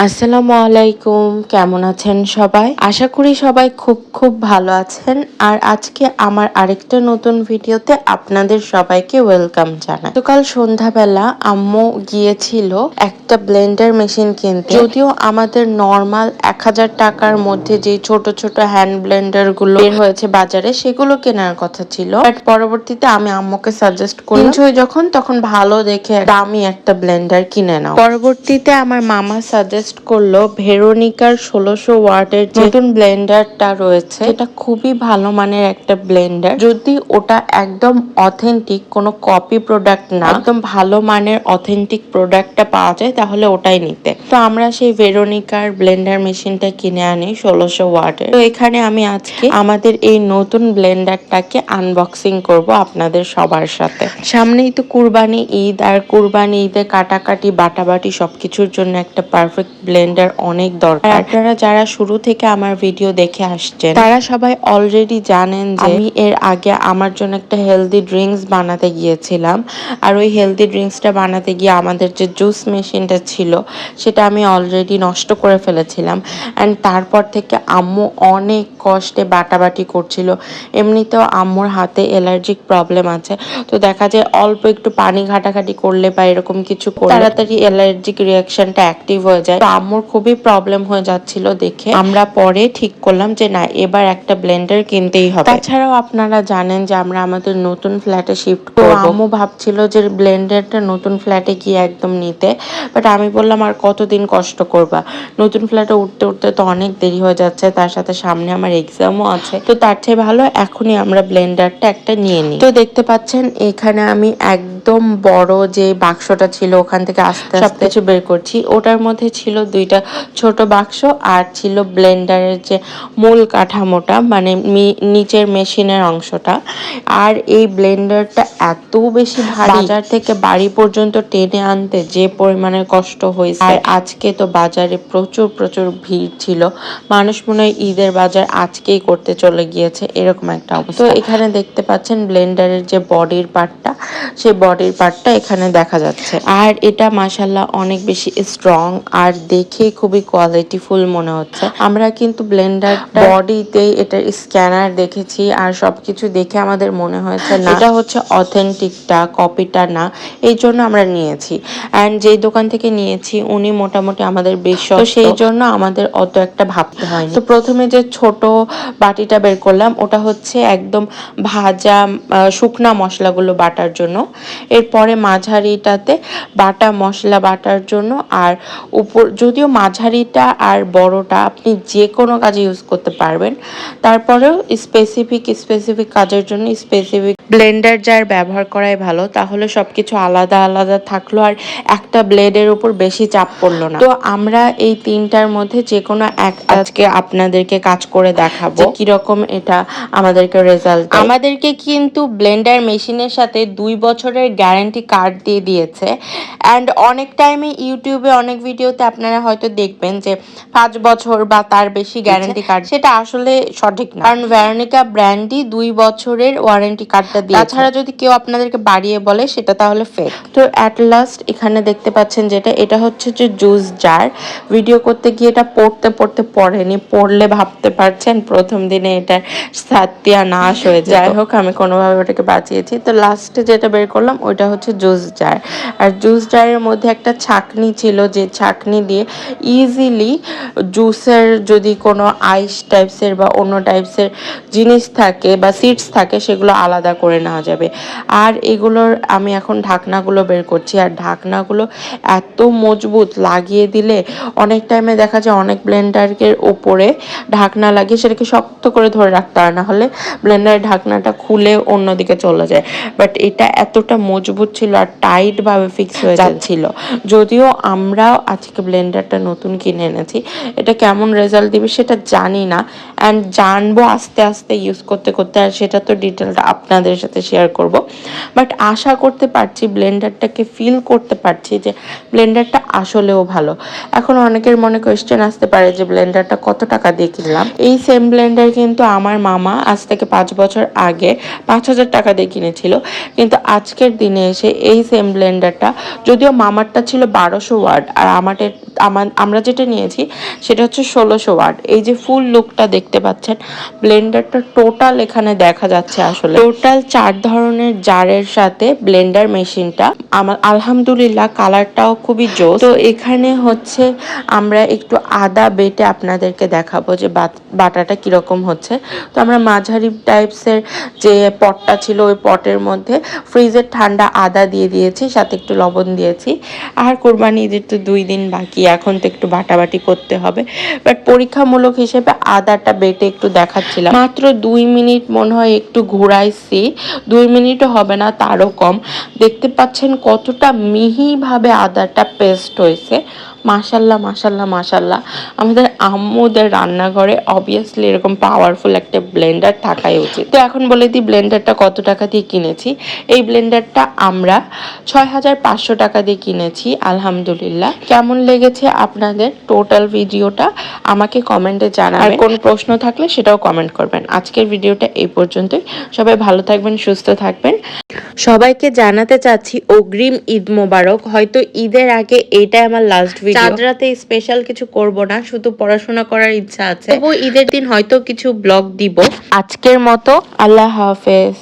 আসসালামু আলাইকুম, কেমন আছেন সবাই? আশা করি সবাই খুব খুব ভালো আছেন। আর আজকে আমার আরেকটা নতুন ভিডিওতে আপনাদের সবাইকে ওয়েলকাম জানাই। গতকাল সন্ধ্যাবেলা আম্মু গিয়েছিল একটা ব্লেন্ডার মেশিন কিনতে। যদিও আমাদের নর্মাল 1000 টাকার মধ্যে যে ছোট ছোট হ্যান্ড ব্লেন্ডার গুলো বের হয়েছে বাজারে সেগুলো কেনার কথা ছিল, বাট পরবর্তীতে আমি আম্মুকে সাজেস্ট করলাম যখন তখন ভালো দেখে দামি একটা ব্লেন্ডার কিনে নাও। পরবর্তীতে আমার মামা সাজেস্ট করলো ভেরোনিকার 1600 ওয়াটের নতুন ব্লেন্ডারটা রয়েছে, এটা খুবই ভালো মানের একটা ব্লেন্ডার। যদি ওটা একদম অথেন্টিক, কোনো কপি প্রোডাক্ট না, একদম ভালো মানের অথেন্টিক প্রোডাক্টটা পাওয়া যায় তাহলে ওটাই নিতে। তো আমরা সেই ভেরোনিকার ব্লেন্ডার মেশিনটা কিনে আনি 1600 ওয়াটের। তো এখানে আমি আজকে আমাদের এই নতুন ব্লেন্ডারটাকে আনবক্সিং করব আপনাদের সবার সাথে। সামনেই তো কুরবানি ঈদ, আর কুরবানি ঈদে কাটাকাটি বাটাবাটি সবকিছুর জন্য একটা পারফেক্ট ব্লেন্ডার অনেক দরকার। আপনারা যারা শুরু থেকে আমার ভিডিও দেখে আসছেন তারা সবাই অলরেডি জানেন যে আমি এর আগে আমার জন্য একটা হেলদি ড্রিঙ্কস বানাতে গিয়েছিলাম, আর ওই হেলদি ড্রিঙ্কসটা বানাতে গিয়ে আমাদের যে জুস মেশিনটা ছিল সেটা আমি অলরেডি নষ্ট করে ফেলেছিলাম। অ্যান্ড তারপর থেকে আম্মু অনেক কষ্টে বাটাবাটি করছিল। এমনিতেও আম্মুর হাতে অ্যালার্জিক প্রবলেম আছে, তো দেখা যায় অল্প একটু পানি ঘাটাঘাটি করলে বা এরকম কিছু করলে তাড়াতাড়ি অ্যালার্জিক রিয়াকশনটা অ্যাক্টিভ হয়ে যায়। তো আম্মুর খুবই প্রবলেম হয়ে যাচ্ছিল দেখে আমরা পরে ঠিক করলাম যে না, এবার একটা ব্লেন্ডার কিনতেই হবে। তাছাড়াও আপনারা জানেন যে আমরা আমাদের নতুন ফ্ল্যাটে শিফট করব। আম্মু ভাবছিল যে ব্লেন্ডারটা নতুন ফ্ল্যাটে গিয়ে একদম নিতে, বাট আমি বললাম আর কতদিন কষ্ট করবা, নতুন ফ্ল্যাটে উঠতে উঠতে তো অনেক দেরি হয়ে যাচ্ছে, তার সাথে সামনে আমার এক্সামও আছে, তো তার চেয়ে ভালো এখনই আমরা ব্লেন্ডারটা একটা নিয়ে নিই। তো দেখতে পাচ্ছেন এখানে আমি একদম বড় যে বাক্সটা ছিল ওখান থেকে আস্তে আস্তে সবকিছু বের করছি। ওটার মধ্যে ছিল দুইটা ছোট বাক্স আর ছিল ব্লেন্ডারের যে মূল কাঠামোটা, মানে নিচের মেশিনের অংশটা। আর এই ব্লেন্ডারটা এত বেশি ভারী, বাজার থেকে বাড়ি পর্যন্ত টেনে আনতে যে পরিমাণের কষ্ট হয়েছে। আর আজকে তো বাজারে প্রচুর প্রচুর ভিড় ছিল, মানুষ মনে হয় ঈদের বাজার আজকেই করতে চলে গিয়েছে, এরকম একটা অবস্থা। তো এখানে দেখতে পাচ্ছেন ব্লেন্ডারের যে বডির পার্টটা, সেই বডির পার্টটা এখানে দেখা যাচ্ছে। আর এটা মাশাআল্লাহ অনেক বেশি স্ট্রং আর দেখে খুবই কোয়ালিটিফুল মনে হচ্ছে। আমরা কিন্তু ব্লেন্ডার বডিতেই এটার স্ক্যানার দেখেছি আর সবকিছু দেখে আমাদের মনে হয়েছে না এটা হচ্ছে অথেন্টিকটা, কপিটা না, এই জন্য আমরা নিয়েছি। অ্যান্ড যেই দোকান থেকে নিয়েছি উনি মোটামুটি আমাদের বিশ্বস্ত, তো সেই জন্য আমাদের অত একটা ভাবতে হয়নি। তো প্রথমে যে ছোট বাটিটা বের করলাম ওটা হচ্ছে একদম ভাজা শুকনা মশলাগুলো বাটার জন্য, এরপরে মাঝারিটাতে বাটা মশলা বাটার জন্য, আর উপর যদিও মাঝারিটা আর বড়টা আপনি যে কোনো কাজে ইউজ করতে পারবেন, তারপরেও স্পেসিফিক কাজের জন্য স্পেসিফিক ব্লেন্ডার জার ব্যবহার করাই ভালো, তাহলে সবকিছু আলাদা আলাদা থাকলো আর একটা ব্লেডের উপর বেশি চাপ পড়লো না। তো আমরা এই তিনটার মধ্যে যে কোনো একটা আজকে আপনাদেরকে কাজ করে দেখাবো কিরকম এটা আমাদেরকে রেজাল্ট। আমাদেরকে কিন্তু ব্লেন্ডার মেশিনের সাথে 2 বছরের গ্যারান্টি কার্ড দিয়ে দিয়েছে। অ্যান্ড অনেক টাইমে ইউটিউবে অনেক ভিডিওতে আপনারা হয়তো দেখবেন যে 5 বছর বা তার বেশি গ্যারান্টি কার্ড, সেটা আসলে সঠিক না, কারণ ভেরোনিকা ব্র্যান্ডই 2 বছরের ওয়ারেন্টি কার্ডটা দিয়েছে। তাছাড়া যদি কেউ আপনাদেরকে বাড়িয়ে বলে সেটা তাহলে ফেক। তো অ্যাট লাস্ট এখানে দেখতে পাচ্ছেন যেটা, এটা হচ্ছে যে জুস জার। ভিডিও করতে গিয়ে এটা পড়তে পড়েনি, পড়লে ভাবতে পারছেন প্রথম দিনে এটা সাতিয়া নাশ হয়ে যায়। যাই হোক আমি কোনোভাবে ওটাকে বাঁচিয়েছি। তো লাস্টে যেটা বের করলাম ওইটা হচ্ছে জুস জার, আর জুস জারের মধ্যে একটা ছাঁকনি ছিল, যে ছাঁকনি দিয়ে ইজিলি জুসের যদি কোনো আইস টাইপসের বা অন্য টাইপসের জিনিস থাকে বা সিডস থাকে সেগুলো আলাদা করে নেওয়া যাবে। আর এগুলোর আমি এখন ঢাকনাগুলো বের করছি, আর ঢাকনাগুলো এত মজবুত, লাগিয়ে দিলে অনেক টাইমে দেখা যায় অনেক ব্লেন্ডারের ওপরে ঢাকনা লাগিয়ে সেটাকে শক্ত করে ধরে রাখতে হয়, না হলে ব্লেন্ডারের ঢাকনাটা খুলে অন্যদিকে চলে যায়। বাট এটা এতটা মজবুত ছিল আর টাইট ভাবে ফিক্স হয়ে যাচ্ছিল। যদিও আমরাও আজকে ব্লেন্ডারটা নতুন কিনে এনেছি, এটা কেমন রেজাল্ট দিবে সেটা জানি না, অ্যান্ড জানবো আস্তে আস্তে ইউজ করতে করতে, আর সেটা তো ডিটেলটা আপনাদের সাথে শেয়ার করব। বাট আশা করতে পারছি, ব্লেন্ডারটাকে ফিল করতে পারছি যে ব্লেন্ডারটা আসলেও ভালো। এখন অনেকের মনে কোয়েশ্চেন আসতে পারে যে ব্লেন্ডারটা কত টাকা দিয়ে কিনলাম। এই সেম ব্লেন্ডার কিন্তু আমার মামা আজ থেকে 5 বছর আগে 5000 টাকা দিয়ে কিনেছিল, কিন্তু আজকের দিনে এসে এই সেম ব্লেন্ডারটা, যদিও মামারটা ছিল 1200 ওয়াট আর আমরা যেটা নিয়েছি সেটা হচ্ছে 1600 ওয়াট। এই যে ফুল লুকটা দেখতে পাচ্ছেন, ব্লেন্ডারটা টোটাল এখানে দেখা যাচ্ছে আসলে টোটাল 4 ধরনের জারের সাথে ব্লেন্ডার মেশিনটা। আমার আলহামদুলিল্লাহ কালারটাও খুবই জোস। তো এখানে হচ্ছে আমরা একটু আদা বেটে আপনাদেরকে দেখাবো যে বাটাটা কিরকম হচ্ছে। তো আমরা মাঝারি টাইপসের যে পটটা ছিল ওই পটের মধ্যে ফ্রিজের ঠান্ডা আদা দিয়ে দিয়েছি, সাথে একটু লবণ দিয়েছি। আর কোরবানি ঈদের তো 2 দিন বাকি, এখন তো একটু বাটাবাটি করতে হবে, বাট পরীক্ষামূলক হিসেবে আদাটা বেটে একটু দেখাচ্ছিলাম। মাত্র 2 মিনিট মনে হয় একটু ঘোরাইছি, 2 মিনিটও হবে না, তারও কম। দেখতে পাচ্ছেন কতটা মিহিভাবে আদাটা পেস্ট হয়েছে। মাশাল্লাহ মাশাল্লাহ মাশাল্লাহ। আমাদের আম্মুদের রান্নাঘরে অবভিয়াসলি এরকম পাওয়ারফুল একটা ব্লেন্ডার থাকাই উচিত। তো এখন বলে দিই ব্লেন্ডারটা কত টাকা দিয়ে কিনেছি। এই ব্লেন্ডারটা আমরা 6500 টাকা দিয়ে কিনেছি। আলহামদুলিল্লাহ। কেমন লেগেছে আপনাদের টোটাল ভিডিওটা আমাকে কমেন্টে জানাবেন, আর কোনো প্রশ্ন থাকলে সেটাও কমেন্ট করবেন। আজকের ভিডিওটা এই পর্যন্তই। সবাই ভালো থাকবেন, সুস্থ থাকবেন। সবাইকে জানাতে চাচ্ছি অগ্রিম ঈদ মোবারক। হয়তো ঈদের আগে এইটাই আমার লাস্ট ভিডিও। চাঁদ রাতে স্পেশাল কিছু করব না, শুধু পড়াশোনা করার ইচ্ছা আছে। তবু ঈদের দিন হয়তো কিছু ব্লগ দিব। আজকের মতো আল্লাহ হাফেজ।